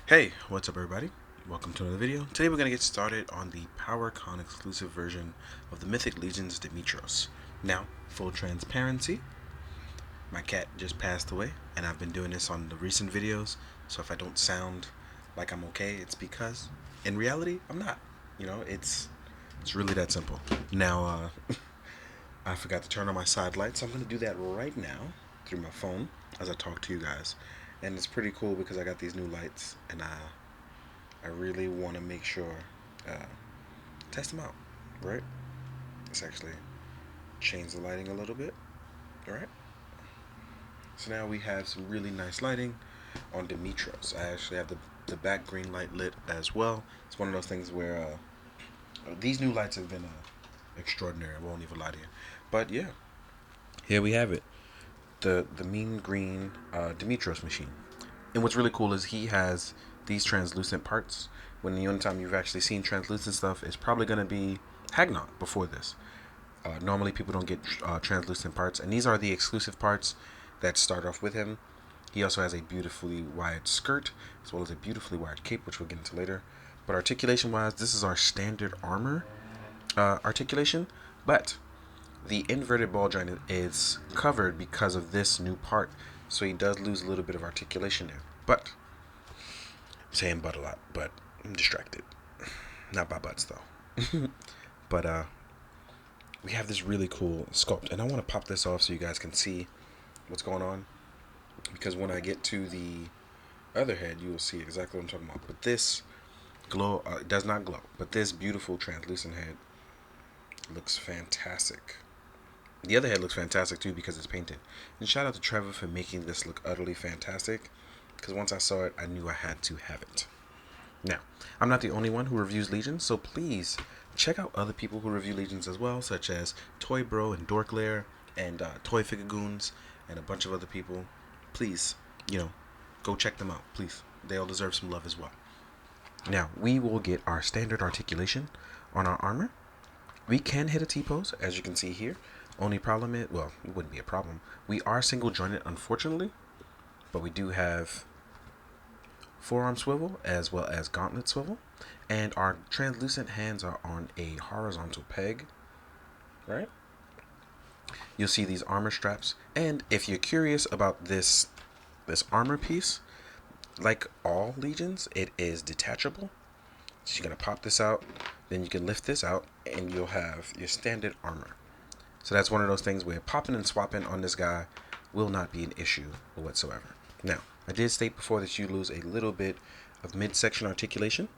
Hey, what's up everybody? Welcome to another video. Today we're going to get started on the PowerCon exclusive version of the Mythic Legion's Demistros. Now, full transparency, my cat just passed away and I've been doing this on the recent videos, so if I don't sound like I'm okay, it's because in reality, I'm not. It's really that simple. Now, I forgot to turn on my side lights, so I'm going to do that right now through my phone as I talk to you guys. And it's pretty cool because I got these new lights and I really want to make sure, uh, test them out, right? Let's actually change the lighting a little bit, all right? So now we have some really nice lighting on Demistros. I actually have the back green light lit as well. It's one of those things where these new lights have been extraordinary. I won't even lie to you. But yeah, here we have it. The mean green Demistros machine. And what's really cool is he has these translucent parts. When the only time you've actually seen translucent stuff is probably going to be Hagnot before this. Normally people don't get translucent parts, and these are the exclusive parts that start off with him. He also has a beautifully wired skirt, as well as a beautifully wired cape, which we'll get into later. But articulation wise, this is our standard armor articulation, but the inverted ball joint is covered because of this new part, so he does lose a little bit of articulation there. But I'm saying but a lot, but I'm distracted. Not by butts though. But we have this really cool sculpt, and I want to pop this off so you guys can see what's going on, because when I get to the other head you will see exactly what I'm talking about. But this glow does not glow, but this beautiful translucent head looks fantastic. The other head looks fantastic too because it's painted. And shout out to Trevor for making this look utterly fantastic, because once I saw it I knew I had to have it. Now, I'm not the only one who reviews Legions, so please check out other people who review Legions as well, such as Toy Bro and Dorklair and Toy Figagoons and a bunch of other people. Please, go check them out, please. They all deserve some love as well. Now, we will get our standard articulation on our armor. We can hit a T-pose, as you can see here. Only problem is, well, it wouldn't be a problem. We are single jointed, unfortunately, but we do have forearm swivel as well as gauntlet swivel, and our translucent hands are on a horizontal peg, right? You'll see these armor straps, and if you're curious about this armor piece, like all Legions, it is detachable. So you're gonna pop this out, then you can lift this out, and you'll have your standard armor. So that's one of those things where popping and swapping on this guy will not be an issue whatsoever. Now, I did state before that you lose a little bit of midsection articulation.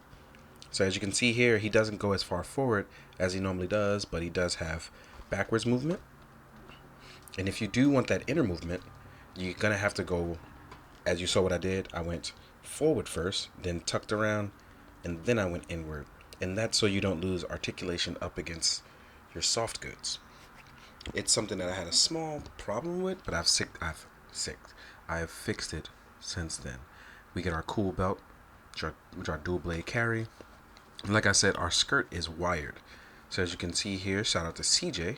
So as you can see here, he doesn't go as far forward as he normally does, but he does have backwards movement. And if you do want that inner movement, you're going to have to go, as you saw what I did, I went forward first, then tucked around, and then I went inward. And that's so you don't lose articulation up against your soft goods. It's something that I had a small problem with, but I've fixed it since then. We get our cool belt, which are dual blade carry. And like I said, our skirt is wired. So as you can see here, shout out to CJ,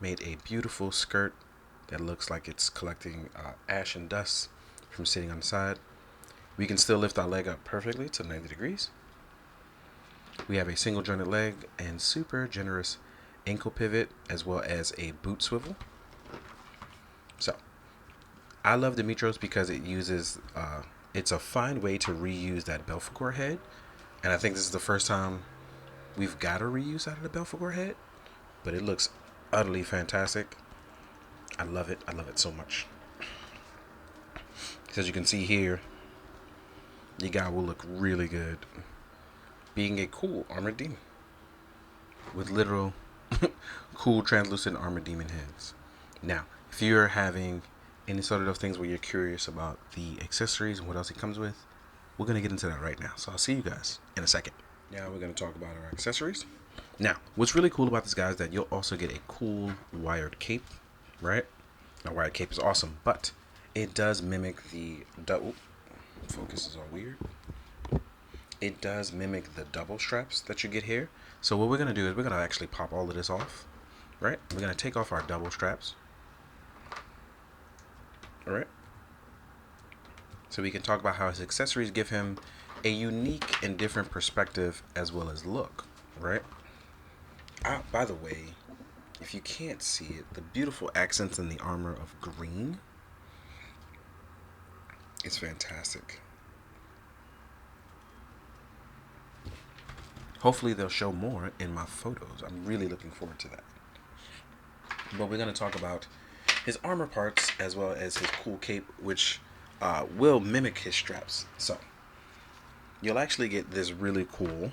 made a beautiful skirt that looks like it's collecting ash and dust from sitting on the side. We can still lift our leg up perfectly to 90 degrees. We have a single jointed leg and super generous ankle pivot, as well as a boot swivel. So I love Demistros because it uses it's a fine way to reuse that Belphegor head, and I think this is the first time we've got a reuse out of the Belphegor head, but it looks utterly fantastic. I love it so much. As you can see here, the guy will look really good being a cool armored demon with literal cool translucent armored demon heads. Now, if you're having any sort of those things where you're curious about the accessories and what else it comes with, we're going to get into that right now. So I'll see you guys in a second. Now we're going to talk about our accessories. Now, what's really cool about this guy is that you'll also get a cool wired cape, right? Now, wired cape is awesome, but it does mimic the double. Focus is all weird. It does mimic the double straps that you get here. So what we're going to do is we're going to actually pop all of this off, right? We're going to take off our double straps. All right. so we can talk about how his accessories give him a unique and different perspective as well as look, right? By the way, if you can't see it, the beautiful accents in the armor of green is fantastic. Hopefully they'll show more in my photos. I'm really looking forward to that. But we're going to talk about his armor parts as well as his cool cape, which will mimic his straps. So you'll actually get this really cool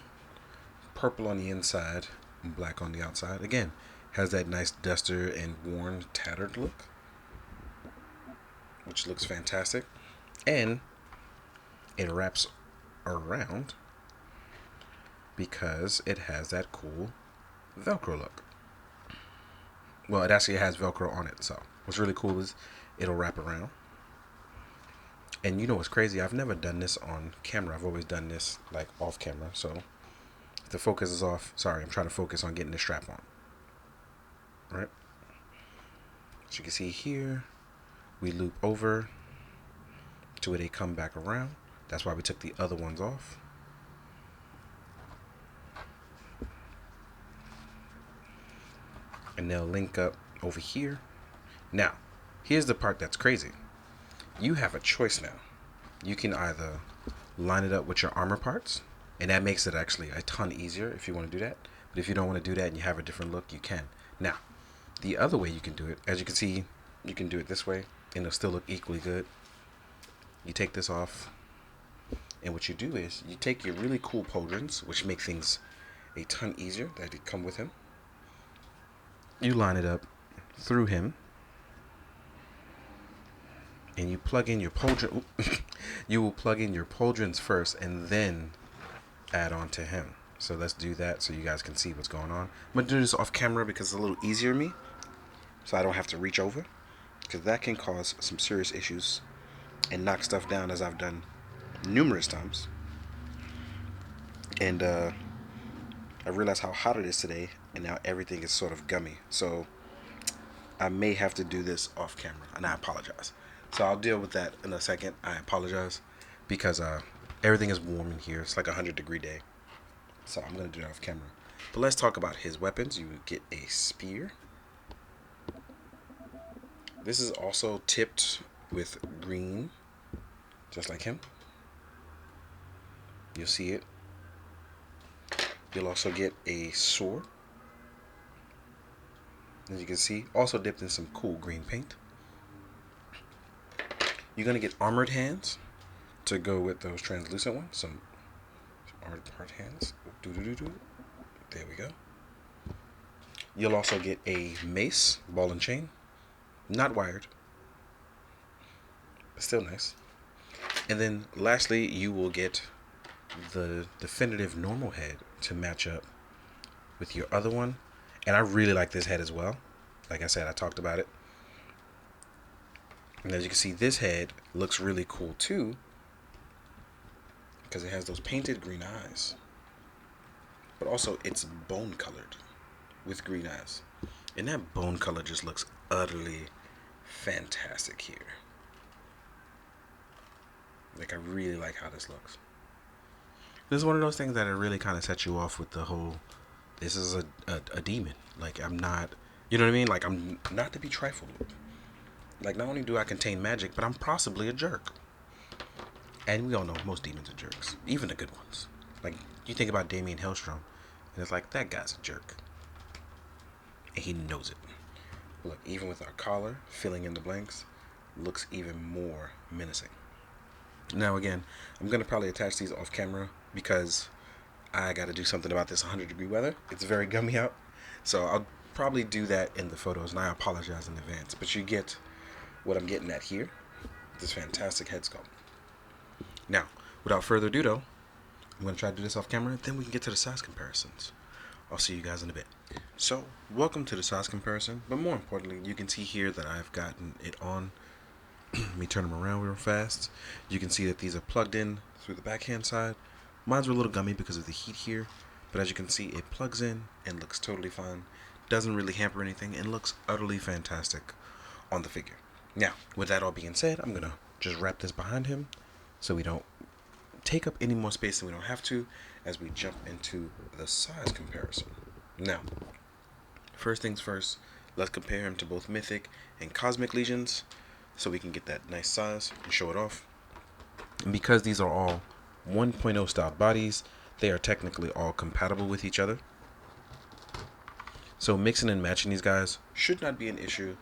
purple on the inside and black on the outside. Again, has that nice duster and worn, tattered look, which looks fantastic. And it wraps around because it has that cool Velcro look. Well, it actually has Velcro on it. So what's really cool is it'll wrap around. And you know what's crazy? I've never done this on camera. I've always done this like off camera. So if the focus is off, sorry, I'm trying to focus on getting the strap on. Right? As you can see here, we loop over to where they come back around. That's why we took the other ones off. And they'll link up over here. Now, here's the part that's crazy. You have a choice now. You can either line it up with your armor parts, and that makes it actually a ton easier if you want to do that. But if you don't want to do that and you have a different look, you can. Now, the other way you can do it, as you can see, you can do it this way, and it'll still look equally good. You take this off, and what you do is you take your really cool pauldrons, which make things a ton easier that they come with him. You line it up through him, and you plug in your pauldron. You will plug in your pauldrons first, and then add on to him. So let's do that so you guys can see what's going on. I'm gonna do this off camera because it's a little easier for me, so I don't have to reach over, because that can cause some serious issues and knock stuff down, as I've done numerous times. And I realized how hot it is today, and now everything is sort of gummy. So I may have to do this off camera, and I apologize. So I'll deal with that in a second. I apologize because everything is warm in here. It's like 100-degree day. So I'm going to do that off camera. But let's talk about his weapons. You get a spear. This is also tipped with green, just like him. You'll see it. You'll also get a sword. As you can see, also dipped in some cool green paint. You're going to get armored hands to go with those translucent ones. Some armored hands. There we go. You'll also get a mace, ball and chain. Not wired, but still nice. And then lastly, you will get the definitive normal head to match up with your other one. And I really like this head as well. Like I said, I talked about it. And as you can see, this head looks really cool too, because it has those painted green eyes. But also it's bone colored with green eyes. And that bone color just looks utterly fantastic here. Like, I really like how this looks. This is one of those things that it really kind of sets you off with the whole, this is a demon. Like, I'm not, you know what I mean? Like, I'm not to be trifled with. Like, not only do I contain magic, but I'm possibly a jerk. And we all know most demons are jerks. Even the good ones. Like, you think about Damien Hellstrom, and it's like, that guy's a jerk. And he knows it. Look, even with our collar, filling in the blanks, looks even more menacing. Now again, I'm going to probably attach these off camera because I got to do something about this 100-degree weather. It's very gummy out. So I'll probably do that in the photos, and I apologize in advance. But you get what I'm getting at here, this fantastic head sculpt. Now, without further ado though, I'm going to try to do this off camera, then we can get to the size comparisons. I'll see you guys in a bit. So, welcome to the size comparison, but more importantly, you can see here that I've gotten it on. Let me turn them around real fast. You can see that these are plugged in through the backhand side. Mine's are a little gummy because of the heat here, but as you can see, it plugs in and looks totally fine. Doesn't really hamper anything and looks utterly fantastic on the figure. Now, with that all being said, I'm going to just wrap this behind him so we don't take up any more space than we don't have to as we jump into the size comparison. Now, first things first, let's compare him to both Mythic and Cosmic Legions so we can get that nice size and show it off. And because these are all 1.0 styled bodies, they are technically all compatible with each other. So mixing and matching these guys should not be an issue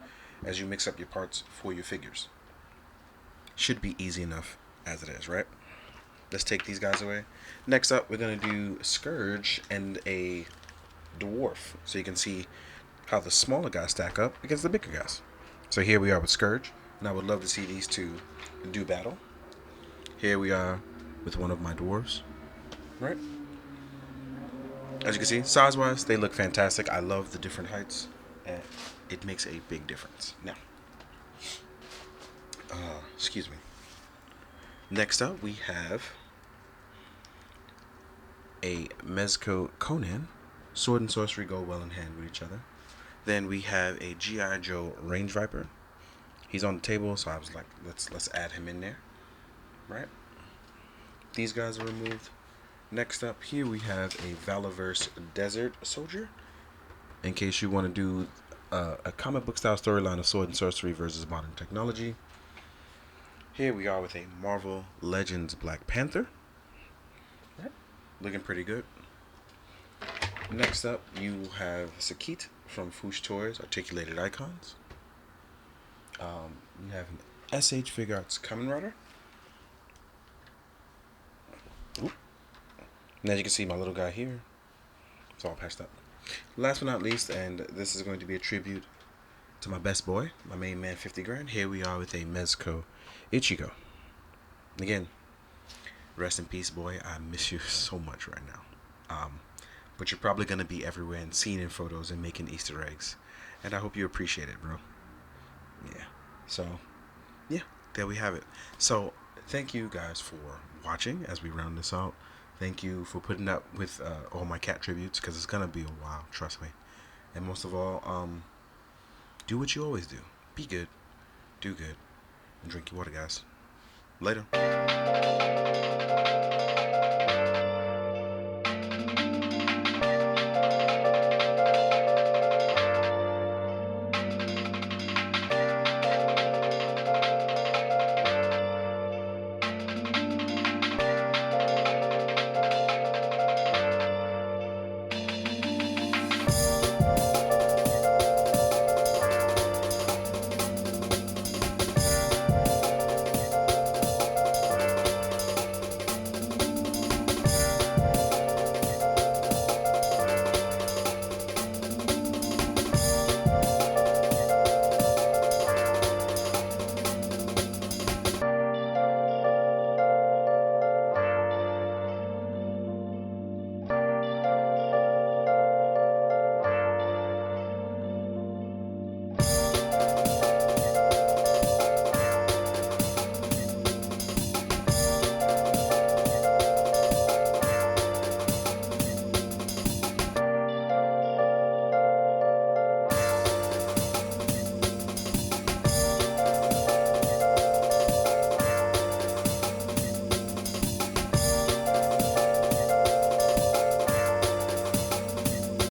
as you mix up your parts for your figures. Should be easy enough as it is, right? Let's take these guys away. Next up, we're going to do Scourge and a Dwarf, so you can see how the smaller guys stack up against the bigger guys. So here we are with Scourge, and I would love to see these two do battle. Here we are with one of my dwarves, right? As you can see, size-wise, they look fantastic. I love the different heights, and it makes a big difference. Now, excuse me. Next up, we have a Mezco Conan. Sword and sorcery go well in hand with each other. Then we have a G.I. Joe Range Viper. He's on the table, so I was like, let's add him in there, right? These guys are removed. Next up here we have a Valaverse Desert Soldier. In case you want to do a comic book style storyline of sword and sorcery versus modern technology. Here we are with a Marvel Legends Black Panther. Right. Looking pretty good. Next up you have Sakit from Foosh Toys Articulated Icons. You have an SH Fig Arts Kamen Rider. Ooh. And as you can see, my little guy here, it's all patched up. Last but not least, and this is going to be a tribute to my best boy, my main man 50 grand. Here we are with a Mezco Ichigo. Again, rest in peace, boy. I miss you so much right now. But you're probably going to be everywhere and seen in photos and making Easter eggs. And I hope you appreciate it, bro. Yeah. So, yeah, there we have it. So, thank you guys for watching as we round this out. Thank you for putting up with all my cat tributes, because it's going to be a while, trust me. And most of all, do what you always do. Be good, do good, and drink your water, guys. Later.